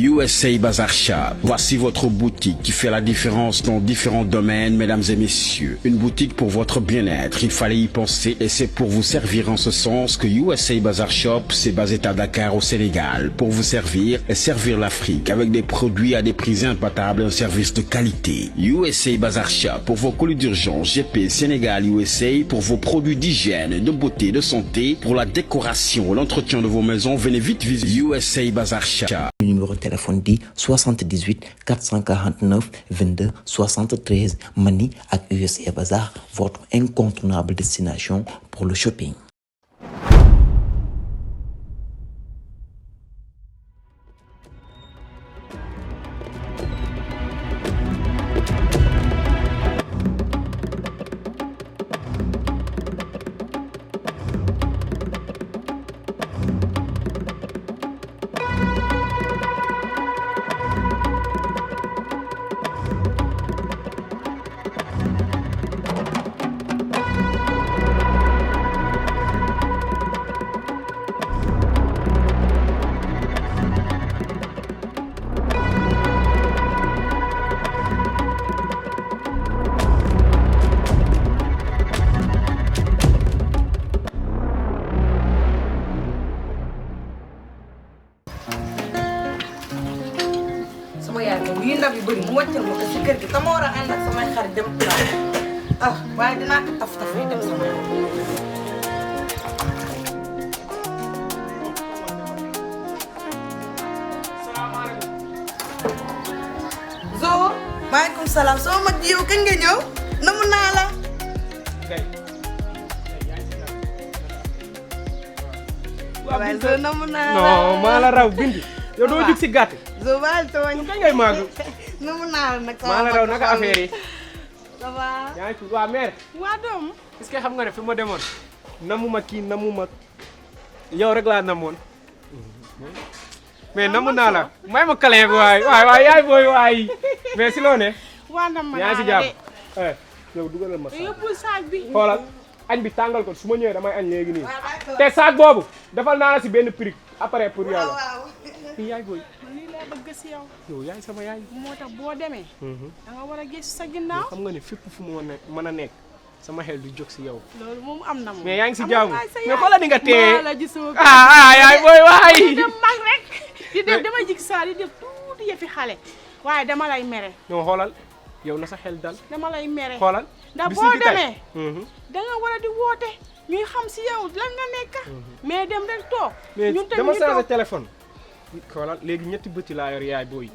USA Bazar Shop. Voici votre boutique qui fait la différence dans différents domaines, mesdames et messieurs. Une boutique pour votre bien-être. Il fallait y penser et c'est pour vous servir en ce sens que USA Bazar Shop s'est basé à Dakar au Sénégal pour vous servir et servir l'Afrique avec des produits à des prix imbattables et un service de qualité. USA Bazar Shop pour vos colis d'urgence GP Sénégal USA pour vos produits d'hygiène, de beauté, de santé, pour la décoration, l'entretien de vos maisons. Venez vite visiter USA Bazar Shop. Numéro de téléphone dit 78 449 22 73 Mani ak USA Bazar, votre incontournable destination pour le shopping. sama yaay moom yi ndab yu bëri mu wàccal ma ko si kër gi te ma war a ànd ak samay xarit dem waaye dinaa ko taf yi dem sama yaay. Zo maaleykum salaam sama mag ji yow kañ nga ñëw namu naa la. waaye Zo namu naa la non maa la raw bindi yow doo jug si gàtt. Zo baal tooñ. kañ ngay màgg. namu naa la nag. maa la raw naka affaire yi. ça va. yaa ngi fi waa mère. waa doom. est-ce que xam nga ne fi ma demoon. namuma kii namuma yow rek laa namoon. mais namu naa la. may ma câlin bi waay yaay booy waay. mais si loo ne. waa ndam ma yaa ngi si naa la jàmm. yow dugalal ma saag. yóbbul saag bi. xoolal añ bi tàngal ko su ma ñëwee damay añ léegi nii. te saag boobu defal naa la si benn prix après pour yàlla. waaw. kii yaay booy. lii laa bëgg si yow. yow yaay sama yaay. moo tax boo demee. da nga war a gis sa ginnaaw. xam nga ne fépp fu mu mën a nekk sama xel du jóg si yow. loolu moom am na moom. mais yaa ngi si jàmm mais mais xoolal ni nga tee. la gisoo yaay booy waay. di dem mag rek. di def damay jig saa di def tuuti yëfi xale. waaye dama lay mere. non xoolal yow na sa xel dal. dama lay mere. xoolal ndax bis boo ni ki tey. demee. da nga war a di woote. ñuy xam si yow lan nga nekk. mais dem rek toog. mais ñun tamit dama ñu changé toog. téléphone. xoolal léegi ñetti bëti laa yor yaay booy.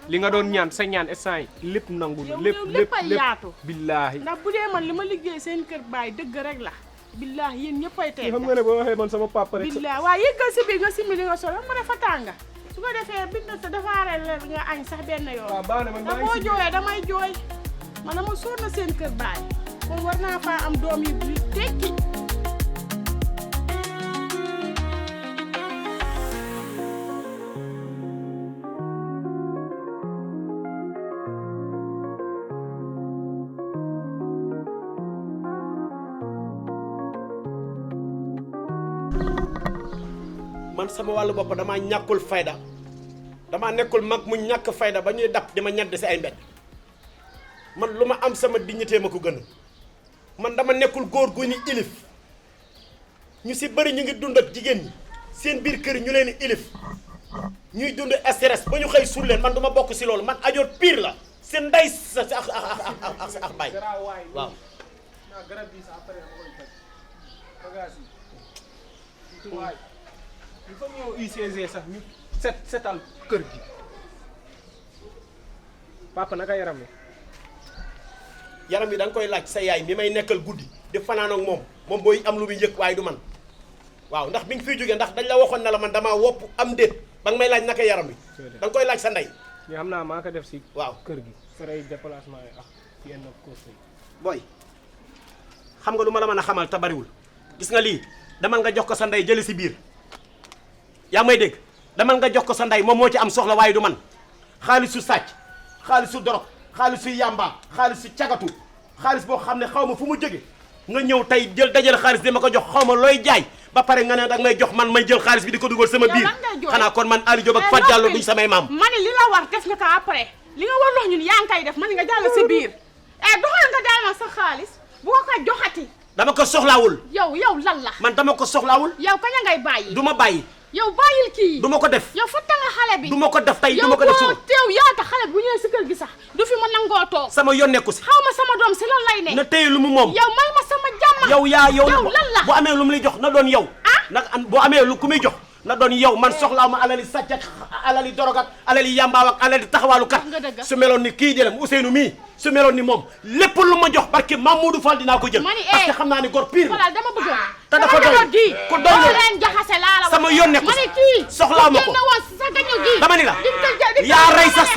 li nga doon ñaan sa ñaan instant yi lépp nangu na. yow lépp a yaatu. billaahi. ndax bu dee man li ma liggéey seen kër baay dëgg rek la. billaahi yéen ñëppay teel. xam nga ne boo waxee man sama papa rek. billaahi waaye yëggal si biir nga simmi li nga solo mu ne fa tànga su ko defee bind sa defaare la nga añ sax benn yoon. waaw baax na man te maa boo ngi si jooyee damay jooy man dama sonn na seen kër baay kon war naa faa am doom yu tekki. man sama wàllu bopp damaa ñàkkul fayda damaa nekkul mag mu ñàkk fayda ba ñuy dab di ma ñadd si ay mbedd man lu ma am sama dignité ma ko gën man dama nekkul góor gu ñu ilif ñu si bëri ñu ngi dund ak jigéen ñi seen biir kër yi ñu leen ilif ñuy dund stress ba ñu xëy suul leen man du ma bokk si loolu man ajoot pire la seen ndey sa ak baay waaw. il faut ñëw UCG sax ñu setal kër gi. papa naka yaram la. yaram bi da nga koy laaj sa yaay mi may nekkal guddi di fanaan ak moom booy am lu muy yëg waaye du man waaw ndax bi nga fiy jógee ndax dañ la waxoon ne la man damaa wopp am déet ba nga may laaj naka yaram bi da nga koy laaj sa ndey. ñu xam naa maa ko def si. waaw kër gi. frais déplacement yi ak yenn course yi. booy xam nga lu ma la mën a xamal te bariwul gis nga lii demal nga jox ko sa ndey jëli si biir yaa may dégg demal nga jox ko sa ndey moom moo ci am soxla waaye du man xaalisu sàcc xaalisu dorog xaalisu yamba xaalisu cagatu xaalis boo xam ne xaw ma fu mu jóge nga ñëw tey jël dajale xaalis di ma ko jox xaw ma looy jaay ba ba pare nga ne danga may jox man may jël xaalis bi di ko dugal sama biir xanaa kon man Aliou Diop ak Fat Diallo duñ samay maam ma ne li la war def nga ko après li nga war lox ñun yaa ngi koy def man nga jàll si biir doxal nga jaay ma sa xaalis bu ko joxati dama ko soxlaawul yow lan la man dama ko soxlaawul yow kañ ngay bàyyi du ma bàyyi yow bàyyil kii du ma ko def yow fatta nga xale bi du ma ko def tey du ma ko def suba yow teew yaa tax xale bi bu ñëwee si kër gi sax du fi ma nangoo toog sama yoon nekku si xaw ma sama doom si lan lay ne na téye lu mu moom yow may ma sama jàmm yow lan la bu amee lu mu lay jox na doon yow nag boo amee lu ku muy jox na doon yow man soxlaaw ma alali sàcc ak alali dorog ak alali yambaaw ak alali taxawaalu kat su meloon ni kii jëlem Ousseynou mii su meloon ni moom lépp lu ma jox barke Mamadou Fall dinaa ko jël parce que xam naa ni gor pire voilà dama bëgg te dafa doy ko doy leen jaxase laa la sama yoon nekku ma ne kii soxlaaw ma ko sa gañu gi dama ni la yaa rey sax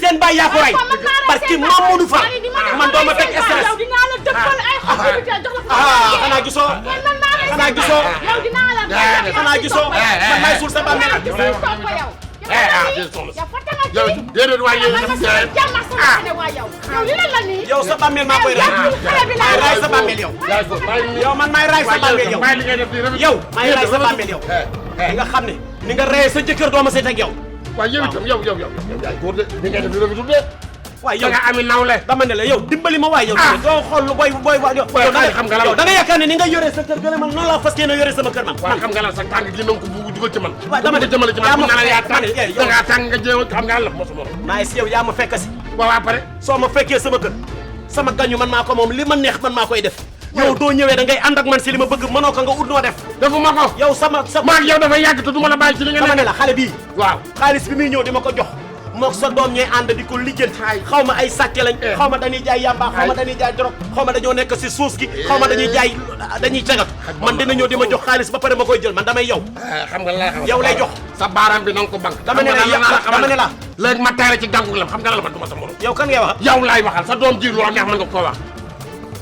seen baay yaa ko rey barke Mamadou Fall man doo ma fekk stress yow dinaa la dëppal ay xob jox la xanaa gisoo xanaa gisoo yow dinaa la xanaa gisoo man may suul sa bàmmeel déedéet waaye yow sa bàmmeel maa koy raay sa bàmmeel yow man maay raay sa bàmmeel yow maay raay sa bàmmeel yow nga xam ne ni nga reyee sa jëkkër doo ma seet ak yow waaye yow itam yow yaay góor de li ngay def li rafetul de waaye yow nga ami nawle dama ne la yow dimbali ma waaye yow doo xool lu boy yow xam nga la da nga yaakaar ne ni nga yoree sa kër gën a man noonu laa fas yéene yoree sama kër man waaw xam nga la sa tàng gi nanga ko bugg dugal ci man waaw dama ne jëmale ci man bu naan yaa tàng da ngaa tàng nga jéem xam nga la mosuma maa si yow yaa ma fekk si waaw après soo ma fekkee sama kër sama gañu man maa ko moom li ma neex man maa koy def yow doo ñëwee da ngay ànd ak man si li ma bëgg mënoo ko nga ut noo def defuma ko yow sama maag yow dafay yàgg te du ma la bàyyi ci li nga dama ne la xale bii waaw xaalis bi muy ñëw di ma ko jox mook sa doom ñooy ànd di ko lijjanti xaw ma ay sàcce lañ xaw ma dañuy jaay yamba xaw ma dañuy jaay dorog xaw ma dañoo nekk si suus gi xaw ma dañuy jaay dañuy cagatu man dina ñëw di ma jox xaalis ba pare ma koy jël man damay yow xam nga la yow lay jox sa baaraam bi na nga ko bank dama ne la léegi ma teere ci gàngu lam xam nga la man du ma sa morom yow kan ngay wax yow laay waxal sa doom ji loo neex mën nga ko wax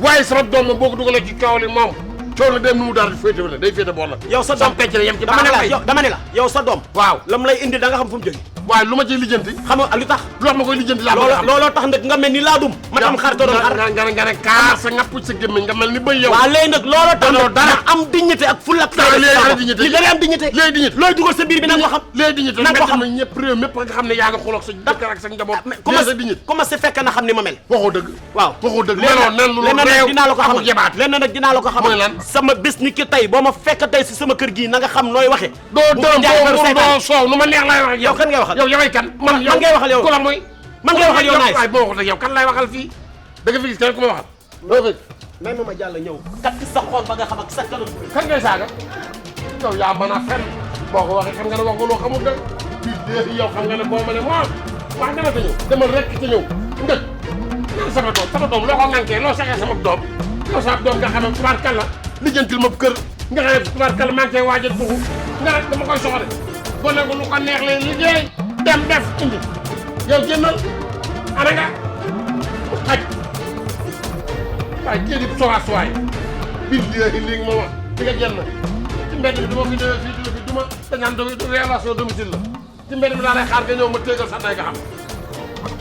waaye sama doom moom boo ko dugalee ci coow li moom coow la dem nu mu daal di féete wala day féete boor la yow sa doom pecc la yem ci dama ne la yow sa doom waaw lam lay indi da nga xam fu mu jóge waaye lu ma ciy lijjanti xam nga lu tax lu wax ma koy lijjanti laa bëgg a xam looloo tax nag nga mel ni laadum ma tam xar doon xar nga ne kaar sa ngapp sa gémmiñ nga mel ni bëy yow waaw léegi nag looloo tax nag dara am dignité ak fulla ak li da ngay am dignité léegi dignité looy dugal sa biir bi na nga ko xam léegi dignité na nga ko xam ñëpp réew mépp nga xam ne yaa nga xuloog sa jëkkër ak sa njaboot commencé fekk na xam ni ma mel waxoo dëgg waaw waxoo dëgg lenn nag dinaa la ko xamal lenn nag dinaa la ko xamal mooy lan sama bis ni ki tey boo ma fekk tey si sama kër gii na nga xam nooy waxe doo soow nu ma neex laay wax ak yow kan ngay waxal yow yoway kan man ngay waxal yow ku la mooy man ngay waxal yow naay waaye boo waxul ak yow kan lay waxal fii da nga fi gis kenn ku ma waxal doo fekk may ma jàll ñëw kat sa xool ba nga xam ak sa kanam kan ngay saaga yow yaa mën a fen boo ko waxee xam nga ne wax nga loo xamul dëgg bii yow xam nga ne boo ma ne moom wax dama ta ñëw demal rek te ñëw ndëg nan sama doom loo ko ŋànkee loo saxee sama doom yow sama doom nga xam ne tubaar kàlla lijjantil ma kër nga xam ne tubaar kàlla maa ngi koy waajal buxu nga rek dama koy soxla gone gu lu ko neex leen liggéey dem def indi yow génnal ana nga xaj waaye kii di sowaas waay bii léegi ma wax di nga génn ci mbedd bi dama fi ñëwee fii di duma dañaan relation domicile la ci mbedd bi daa lay xaar nga ñëw ma téegal sax day nga xam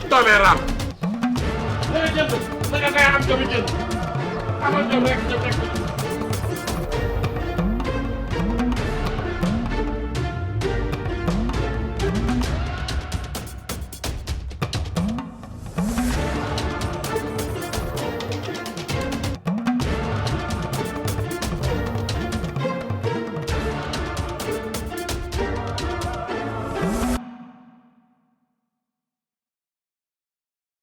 doomee raam da nga jënd da nga koy am jom yi génn amal jom rek